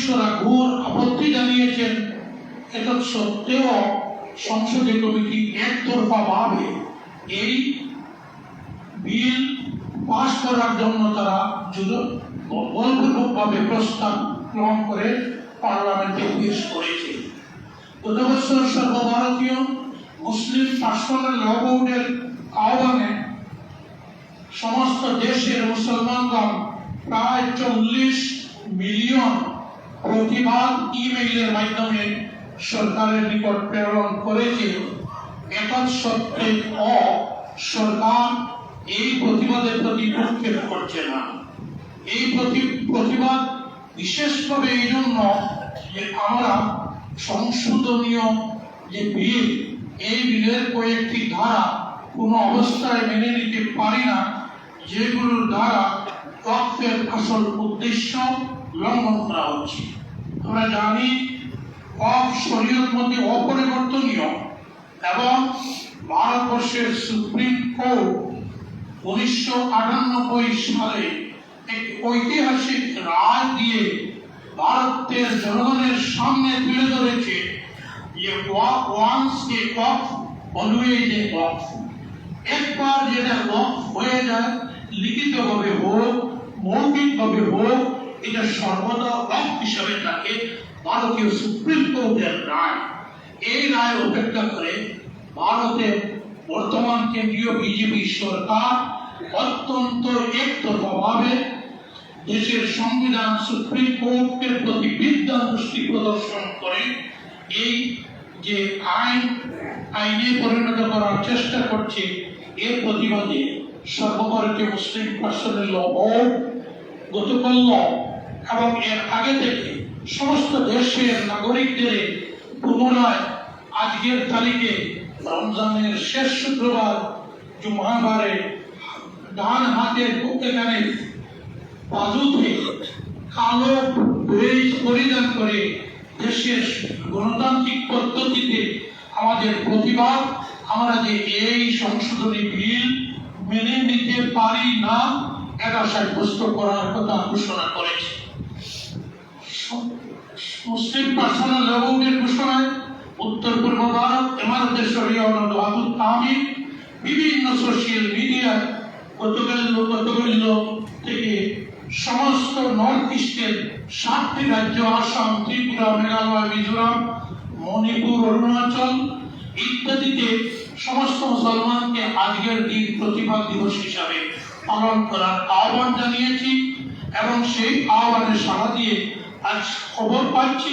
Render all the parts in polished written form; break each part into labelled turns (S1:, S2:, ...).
S1: সদস্যরা ঘোর আপত্তি জানিয়েছেন। এটা সত্ত্বেও সংসদীয় কমিটি একতরফাভাবে এই বিল পাশ করার জন্য তারা বলপূর্বকভাবে প্রস্তাব গ্রহণ করে পার্লামেন্টে পেশ করেছে। গত বছর সর্বভারতীয় মুসলিম পার্সোনাল ল বোর্ডের আহ্বানে সমস্ত দেশের মুসলমানগণ প্রায় 40 মিলিয়ন প্রতিবাদ ইমেইলের মাধ্যমে সরকারের নিকট প্রেরণ করেছে। সত্ত্বেও সরকার এই প্রতিবাদের প্রতি ভ্রুক্ষেপ করছে না। এই প্রতিবাদ বিশেষভাবে এই জন্য যে আমরা সংশোধনীয় যে বিল, এই বিলের কয়েকটি ধারা কোনো অবস্থায় মেনে নিতে পারি না, যেগুলোর দ্বারা ওয়াকফের আসল উদ্দেশ্য লঙ্ঘন করা হচ্ছে। আমরা জানি ওয়াকফ শরীয়ত মতে অপরিবর্তনীয় এবং ভারতবর্ষের সুপ্রিম কোর্ট 1998 সালে একটি ঐতিহাসিক রায় দিয়ে ভারতের জনগণের সামনে তুলে ধরেছে যে once a Waqf always a ওয়াকফ। একবার যেটা ওয়াকফ হয়ে যায়, লিখিতভাবে হোক মৌখিকভাবে হোক, এটা সর্বদা ওয়াকফ হিসাবে থাকে। ভারতীয় সুপ্রিম কোর্টের রায়, এই রায় উপেক্ষা করে ভারতের বর্তমান কেন্দ্রীয় বিজেপি সরকার অত্যন্ত একতরফাভাবে দেশের সংবিধান সুপ্রিম কোর্টের প্রতি বিদ্যা দৃষ্টি প্রদর্শন করে এই যে আইনে পরিণত করার চেষ্টা করছে। এর প্রতিবাদে সর্বভারতীয় মুসলিম পার্সোনাল ল বোর্ড গতকাল এবং এর আগে থেকে সমস্ত দেশের নাগরিকদের পুনরায় আজকের তারিখে রমজানের শেষ শুক্রবার জুমাবারে ডান হাতের এখানে বাজুতে কালো বেজ পরিধান করে দেশের গণতান্ত্রিক পদ্ধতিতে আমাদের প্রতিবাদ, আমরা যে এই সংশোধনী বিল মেনে নিতে পারি না, এটা সাব্যস্ত করার কথা ঘোষণা করেছে। মুসলিম পার্সোনাল ল বোর্ডের ঘোষণায় উত্তর পূর্ব ভারত ইমারতে শরিয়া ও নওয়াতুল তামিল বিভিন্ন সোশ্যাল মিডিয়ায় গতকাল থেকে সমস্ত নর্থ ইস্টের 7টি রাজ্য আসাম, ত্রিপুরা, মেঘালয়, মিজোরাম, মণিপুর, অরুণাচল ইত্যাদিতে সমস্ত মুসলমানকে আজকের দিন প্রতিবাদ দিবস হিসাবে পালন করার আহ্বান জানিয়েছি এবং সেই আহ্বানে সাড়া দিয়ে আজ খবর পাচ্ছি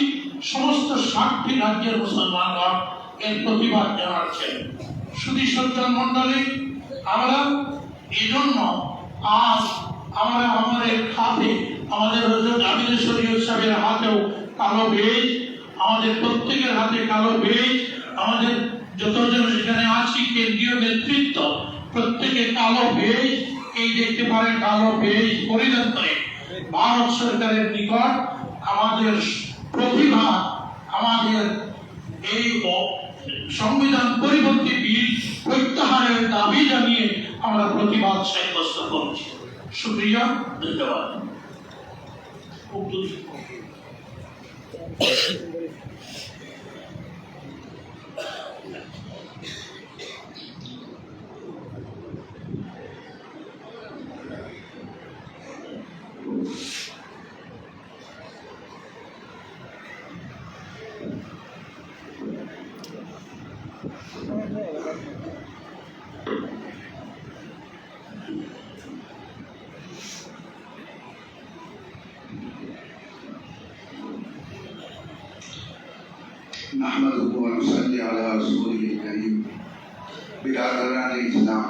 S1: সমস্ত 7টি রাজ্যের মুসলমানগণ এর প্রতিবাদ জানাচ্ছেন। শুধু সজ্জন মন্ডলী, আমরা এই জন্য আজ আমরা আমাদের হাতে, আমাদের হযরত আমির শরীয়ত সাহেবের হাতেও কালো বেজ, আমাদের প্রত্যেকের হাতে কালো বেজ, আমাদের যতজন এখানে আছি কেন্দ্রীয় নেতৃত্ব প্রত্যেকে কালো বেজ, এই দেখতে পারেন কালো বেজ পরিধান করে ভারত সরকারের নিকট আমাদের প্রতিবাদ, আমাদের এই সংবিধান পরিবর্তী বিল প্রত্যাহারের দাবি জানিয়ে আমরা প্রতিবাদ সাব্যস্ত করছি। শুকরিয়া, ধন্যবাদ।
S2: नहमदुहु व नसल्ली अला रसूलिल करीम। बिरादरान इस्लाम,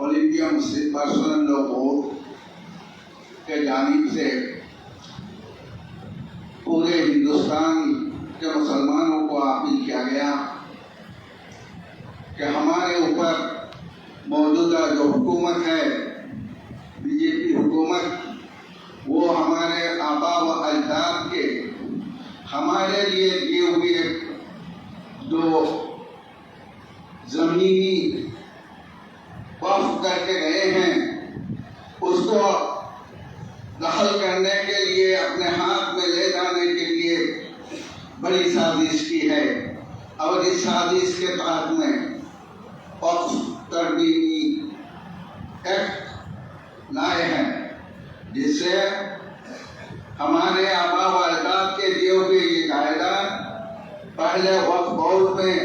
S2: all India Muslim personal law board के जानिब से पूरे हिंदुस्तान के मुसलमानों को अपील किया गया कि हमारे ऊपर मौजूदा जो हुकूमत है, बीजेपी हुकूमत, वो हमारे आबा व अजदाद के हमारे लिए दिए हुए जो जमीनी वक्फ करके गए हैं, उसको उसको दखल करने के लिए, अपने हाथ में ले जाने के लिए बड़ी साजिश की है। और इस साजिश के तहत में वक्फ तरमीमी एक्ट लाए हैं, जिससे हमारे आबा व अजदाद के दिए हुए ये कायदा पहले वक्फ बोर्ड में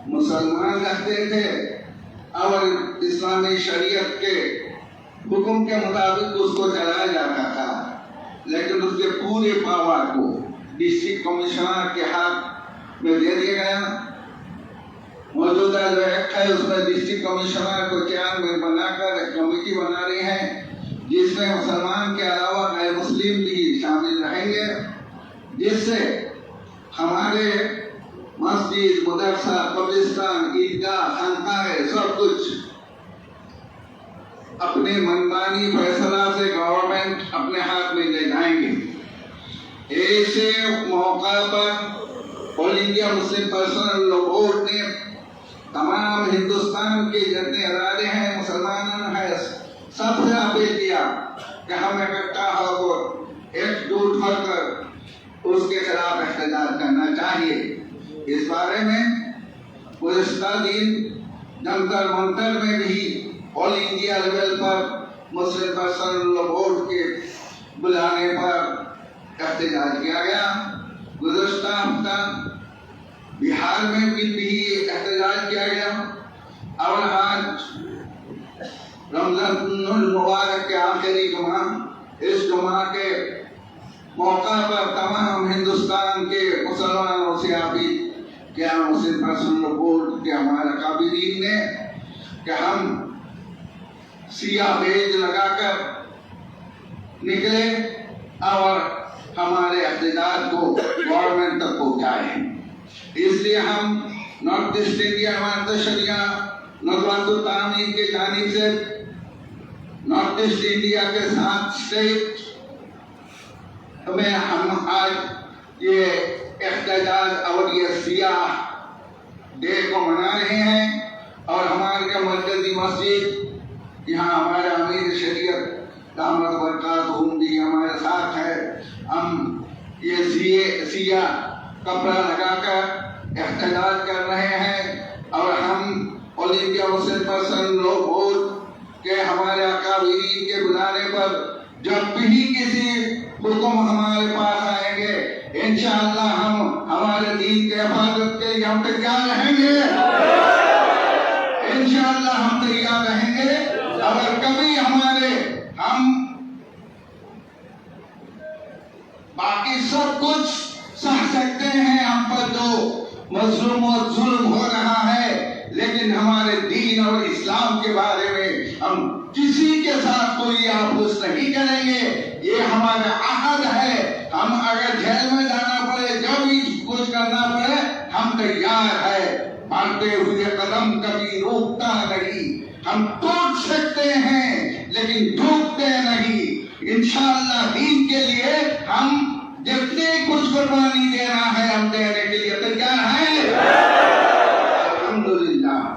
S2: मुसलमान रहते थे और इस्लामी शरीयत के हुक्म के मुताबिक उसको चलाया जाता था, लेकिन उसके पूरे पावर को डिस्ट्रिक्ट कमिश्नर के हाथ में दे दिया गया। मौजूदा जो एक्ट है उसमें डिस्ट्रिक्ट कमिश्नर को चेयरमैन बनाकर एक कमेटी बना रही है, जिसमें मुसलमान के अलावा गैर मुस्लिम भी शामिल रहेंगे, जिससे हमारे मस्जिद, मदरसा, कब्रिस्तान, ईदगाह, खानकाह सब कुछ अपने मनमानी फैसला से गवर्नमेंट अपने हाथ में ले जाएंगे। ऐसे मौका पर all India Muslim personal law board ने तमाम हिंदुस्तान के जितने अदारे हैं, मुसलमान हैं, सबसे अपील किया कि हम इकट्ठा होकर एकजुट होकर उसके खिलाफ एहतजाज करना चाहिए। इस बारे में गुज़िश्ता दिन जंतर मंतर में भी ऑल इंडिया लेवल पर मुस्लिम पर्सनल लॉ बोर्ड के बुलाने पर एहतजाज किया गया। गुज़िश्ता हफ्ता बिहार में भी एहतजाज किया गया और आज रमज़ानुल मुबारक के आखिरी जुमा, इस जुमा के मौका पर तमाम हिंदुस्तान के मुसलमानों से अभी क्या मुस्लिम पर्सनल बोर्ड के हमारे काबिरीन ने कि हम सिया बेज लगाकर निकले और हमारे एहतजाज को गवर्नमेंट तक पहुंचाए। इसलिए हम नॉर्थ ईस्ट इंडिया जमात शरिया नज़वातुल तामीर के जानिब से नॉर्थ ईस्ट इंडिया के 7 स्टेट में हम आज ये एहतजाज और ये सियाह डे को मना रहे हैं। और हमारे मरकजी मस्जिद यहाँ हमारे अमीर शरीयत दामद बरकातहू भी हमारे साथ है। हम ये सिया कपड़ा लगाकर एहतजाज कर रहे हैं और हम all India Muslim personal law board के हमारे अकाबिरीन के बुलाने पर जब भी किसी हुक्म हमारे पास आएंगे, इंशाअल्लाह हम हमारे दीन के हिफाजत के लिए हम तैयार रहेंगे। इंशाअल्लाह हम तैयार रहेंगे। अगर कभी हम बाकी सब कुछ सह सकते हैं, हम पर जो मजलूम और जुल्म हो रहा है, लेकिन हमारे दीन और इस्लाम के बारे में हम किसी के साथ कोई आपस नहीं करेंगे। ये हमारा अहद है। हम अगर जेल में जाना पड़े, जब भी कुछ करना पड़े, हम तैयार है। बढ़ते हुए कदम कभी रोकता नहीं। हम टूट सकते हैं लेकिन झुकते नहीं। इंशाअल्लाह दीन के लिए हम जितने कुछ कुर्बानी देना है हम देने के लिए तैयार हैं। अल्हम्दुलिल्लाह।